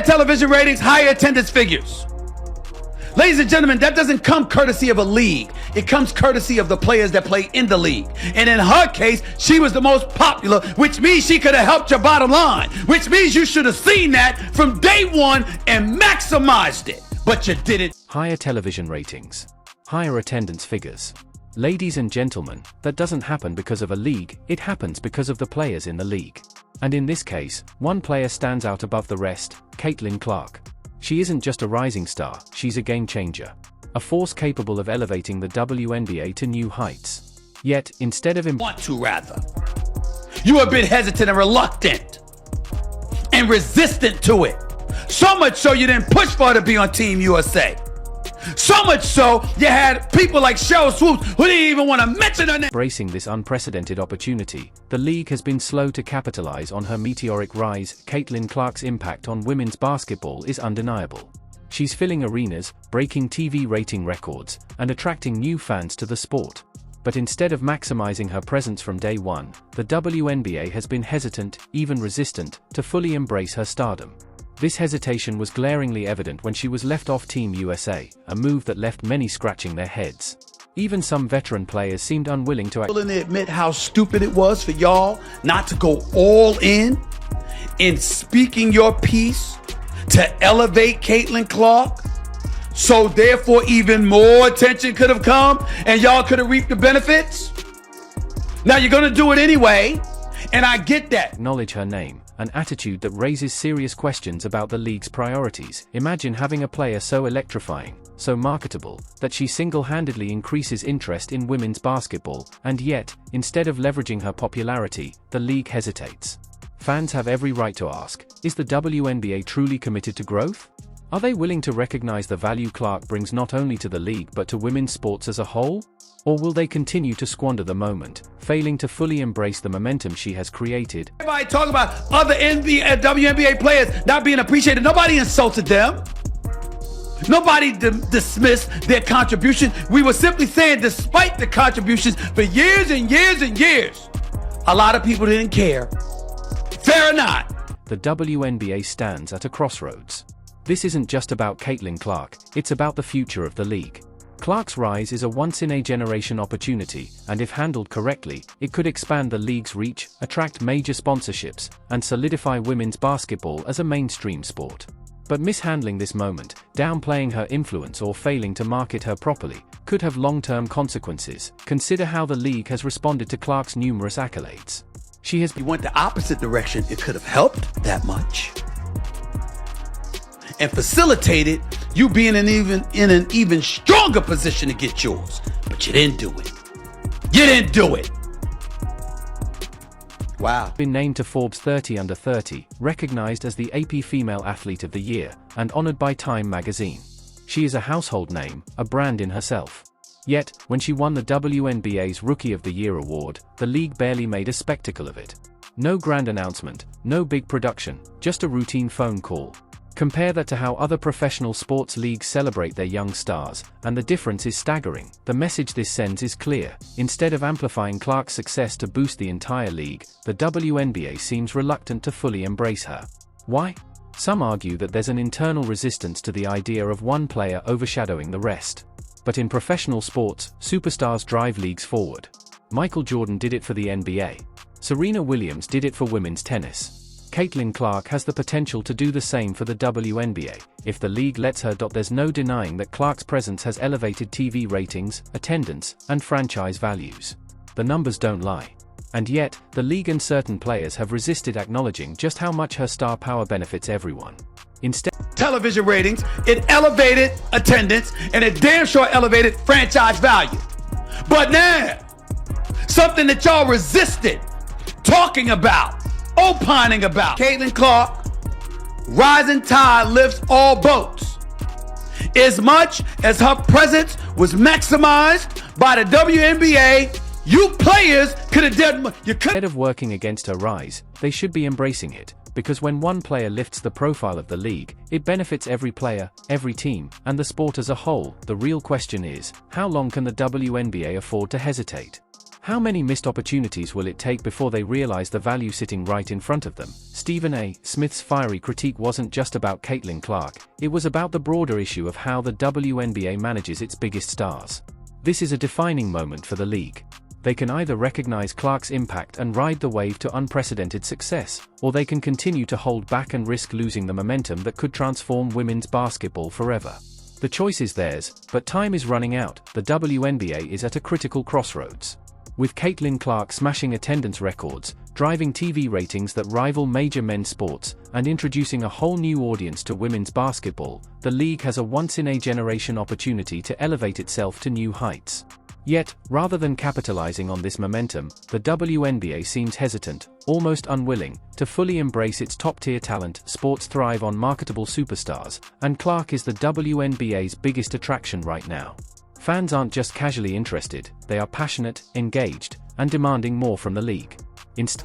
television ratings, higher attendance figures. Ladies and gentlemen, that doesn't come courtesy of a league. It comes courtesy of the players that play in the league. And in her case, she was the most popular, which means she could have helped your bottom line, which means you should have seen that from day one and maximized it, but you didn't. Higher television ratings, higher attendance figures. Ladies and gentlemen, that doesn't happen because of a league, it happens because of the players in the league. And in this case, one player stands out above the rest, Caitlin Clark. She isn't just a rising star, she's a game changer. A force capable of elevating the WNBA to new heights. Yet, instead of you have been hesitant and reluctant and resistant to it. So much so you didn't push for her to be on Team USA. So much so, you had people like Cheryl Swoops who didn't even want to mention her name. Embracing this unprecedented opportunity, the league has been slow to capitalize on her meteoric rise. Caitlin Clark's impact on women's basketball is undeniable. She's filling arenas, breaking TV rating records, and attracting new fans to the sport. But instead of maximizing her presence from day one, the WNBA has been hesitant, even resistant, to fully embrace her stardom. This hesitation was glaringly evident when she was left off Team USA, a move that left many scratching their heads. Even some veteran players seemed unwilling to admit how stupid it was for y'all not to go all in speaking your piece to elevate Caitlin Clark. So therefore even more attention could have come and y'all could have reaped the benefits. Now you're gonna do it anyway, and I get that. Acknowledge her name, an attitude that raises serious questions about the league's priorities. Imagine having a player so electrifying, so marketable, that she single-handedly increases interest in women's basketball, and yet, instead of leveraging her popularity, the league hesitates. Fans have every right to ask, is the WNBA truly committed to growth? Are they willing to recognize the value Clark brings not only to the league but to women's sports as a whole? Or will they continue to squander the moment, failing to fully embrace the momentum she has created? Everybody talking about other WNBA players not being appreciated. Nobody insulted them. Nobody dismissed their contribution. We were simply saying despite the contributions for years and years and years, a lot of people didn't care. Fair or not? The WNBA stands at a crossroads. This isn't just about Caitlin Clark, it's about the future of the league. Clark's rise is a once-in-a-generation opportunity, and if handled correctly, it could expand the league's reach, attract major sponsorships, and solidify women's basketball as a mainstream sport. But mishandling this moment, downplaying her influence or failing to market her properly, could have long-term consequences. Consider how the league has responded to Clark's numerous accolades. She has went the opposite direction. It could have helped that much and facilitated you being in an even stronger position to get yours. But you didn't do it. You didn't do it. Wow. Been named to Forbes 30 Under 30, recognized as the AP Female Athlete of the Year, and honored by Time magazine. She is a household name, a brand in herself. Yet, when she won the WNBA's Rookie of the Year award, the league barely made a spectacle of it. No grand announcement, no big production, just a routine phone call. Compare that to how other professional sports leagues celebrate their young stars, and the difference is staggering. The message this sends is clear. Instead of amplifying Clark's success to boost the entire league, the WNBA seems reluctant to fully embrace her. Why? Some argue that there's an internal resistance to the idea of one player overshadowing the rest. But in professional sports, superstars drive leagues forward. Michael Jordan did it for the NBA. Serena Williams did it for women's tennis. Caitlin Clark has the potential to do the same for the WNBA, if the league lets her. There's no denying that Clark's presence has elevated TV ratings, attendance, and franchise values. The numbers don't lie. And yet, the league and certain players have resisted acknowledging just how much her star power benefits everyone. Instead, television ratings, it elevated attendance, and it damn sure elevated franchise value. But now, something that y'all resisted talking about, opining about. Caitlin Clark, rising tide lifts all boats. As much as her presence was maximized by the WNBA, you players could have done. Instead of working against her rise, they should be embracing it, because when one player lifts the profile of the league, it benefits every player, every team, and the sport as a whole. The real question is, how long can the WNBA afford to hesitate? How many missed opportunities will it take before they realize the value sitting right in front of them? Stephen A. Smith's fiery critique wasn't just about Caitlin Clark, it was about the broader issue of how the WNBA manages its biggest stars. This is a defining moment for the league. They can either recognize Clark's impact and ride the wave to unprecedented success, or they can continue to hold back and risk losing the momentum that could transform women's basketball forever. The choice is theirs, but time is running out. The WNBA is at a critical crossroads. With Caitlin Clark smashing attendance records, driving TV ratings that rival major men's sports, and introducing a whole new audience to women's basketball, the league has a once-in-a-generation opportunity to elevate itself to new heights. Yet, rather than capitalizing on this momentum, the WNBA seems hesitant, almost unwilling, to fully embrace its top-tier talent. Sports thrive on marketable superstars, and Clark is the WNBA's biggest attraction right now. Fans aren't just casually interested, they are passionate, engaged, and demanding more from the league.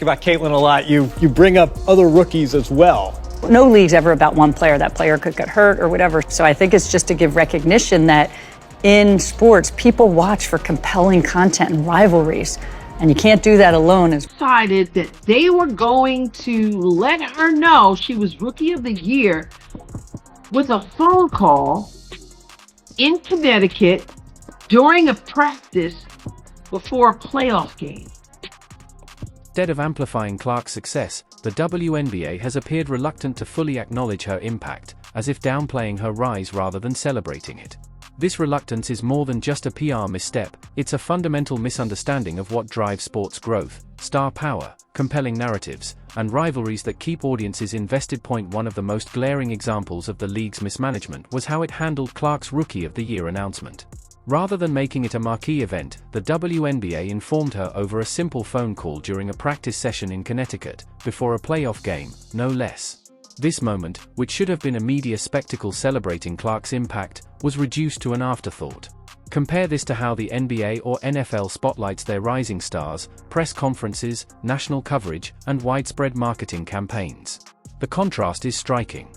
About Caitlin a lot, you bring up other rookies as well. No league's ever about one player. That player could get hurt or whatever. So I think it's just to give recognition that in sports, people watch for compelling content and rivalries, and you can't do that alone. Decided that they were going to let her know she was Rookie of the Year with a phone call in Connecticut during a practice before a playoff game. Instead of amplifying Clark's success, the WNBA has appeared reluctant to fully acknowledge her impact, as if downplaying her rise rather than celebrating it. This reluctance is more than just a PR misstep, it's a fundamental misunderstanding of what drives sports growth: star power, compelling narratives, and rivalries that keep audiences invested. One of the most glaring examples of the league's mismanagement was how it handled Clark's Rookie of the Year announcement. Rather than making it a marquee event, the WNBA informed her over a simple phone call during a practice session in Connecticut, before a playoff game, no less. This moment, which should have been a media spectacle celebrating Clark's impact, was reduced to an afterthought. Compare this to how the NBA or NFL spotlights their rising stars: press conferences, national coverage, and widespread marketing campaigns. The contrast is striking.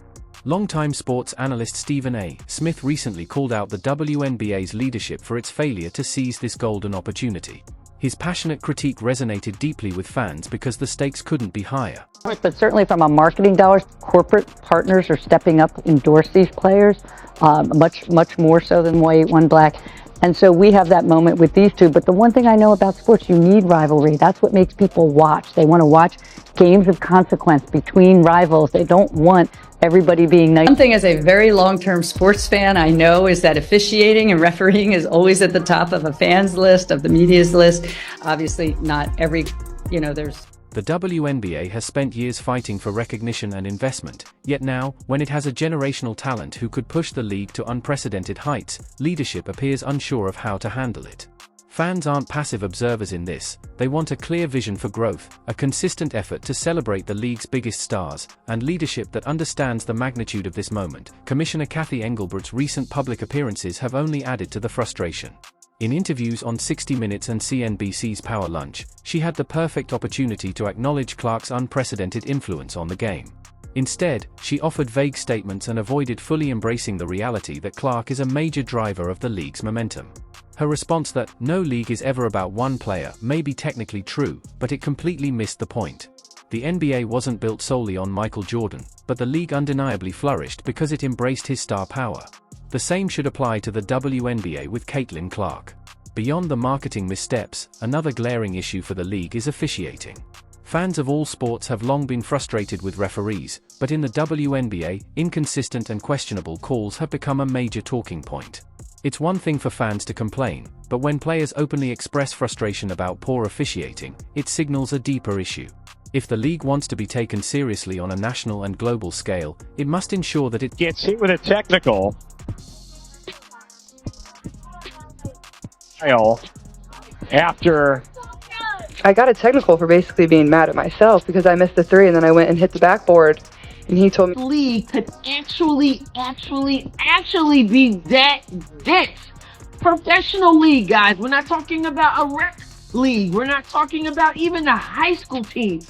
Longtime sports analyst Stephen A. Smith recently called out the WNBA's leadership for its failure to seize this golden opportunity. His passionate critique resonated deeply with fans because the stakes couldn't be higher. But certainly from a marketing dollars, corporate partners are stepping up to endorse these players, much more so than white, one black. And so we have that moment with these two. But the one thing I know about sports, you need rivalry. That's what makes people watch. They want to watch games of consequence between rivals. They don't want everybody being nice. One thing as a very long-term sports fan I know is that officiating and refereeing is always at the top of a fan's list, of the media's list. Obviously not every, there's... The WNBA has spent years fighting for recognition and investment, yet now, when it has a generational talent who could push the league to unprecedented heights, leadership appears unsure of how to handle it. Fans aren't passive observers in this, they want a clear vision for growth, a consistent effort to celebrate the league's biggest stars, and leadership that understands the magnitude of this moment. Commissioner Kathy Engelbrecht's recent public appearances have only added to the frustration. In interviews on 60 Minutes and CNBC's Power Lunch, she had the perfect opportunity to acknowledge Clark's unprecedented influence on the game. Instead, she offered vague statements and avoided fully embracing the reality that Clark is a major driver of the league's momentum. Her response that no league is ever about one player may be technically true, but it completely missed the point. The NBA wasn't built solely on Michael Jordan, but the league undeniably flourished because it embraced his star power. The same should apply to the WNBA with Caitlin Clark. Beyond the marketing missteps, another glaring issue for the league is officiating. Fans of all sports have long been frustrated with referees, but in the WNBA, inconsistent and questionable calls have become a major talking point. It's one thing for fans to complain, but when players openly express frustration about poor officiating, it signals a deeper issue. If the league wants to be taken seriously on a national and global scale, it must ensure that it Gets hit with a technical. After I got a technical for basically being mad at myself because I missed the three and then I went and hit the backboard and he told me The league could actually be that dense. Professional league, guys. We're not talking about a rec league. We're not talking about even a high school team.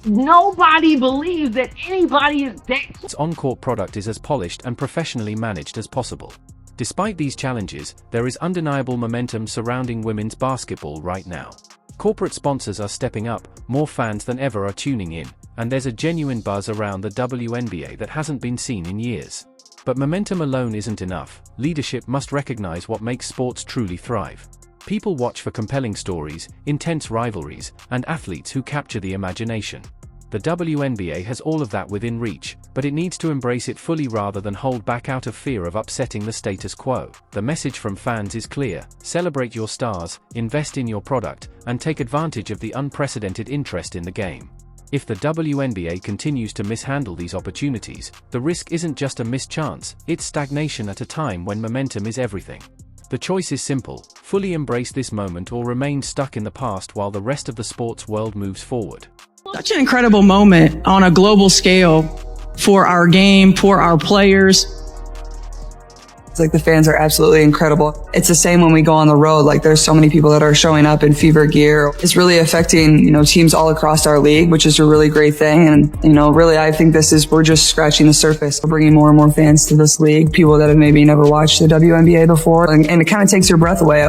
Nobody believes that anybody is that. its on-court product is as polished and professionally managed as possible. Despite these challenges, there is undeniable momentum surrounding women's basketball right now. Corporate sponsors are stepping up, more fans than ever are tuning in, and there's a genuine buzz around the WNBA that hasn't been seen in years. But momentum alone isn't enough. Leadership must recognize what makes sports truly thrive. People watch for compelling stories, intense rivalries, and athletes who capture the imagination. The WNBA has all of that within reach, but it needs to embrace it fully rather than hold back out of fear of upsetting the status quo. The message from fans is clear: celebrate your stars, invest in your product, and take advantage of the unprecedented interest in the game. If the WNBA continues to mishandle these opportunities, the risk isn't just a missed chance, it's stagnation at a time when momentum is everything. The choice is simple: fully embrace this moment or remain stuck in the past while the rest of the sports world moves forward. Such an incredible moment on a global scale for our game, for our players. It's like the fans are absolutely incredible. It's the same when we go on the road. Like there's so many people that are showing up in fever gear. It's really affecting, teams all across our league, which is a really great thing. And, really, I think we're just scratching the surface. We're bringing more and more fans to this league, people that have maybe never watched the WNBA before. And it kind of takes your breath away.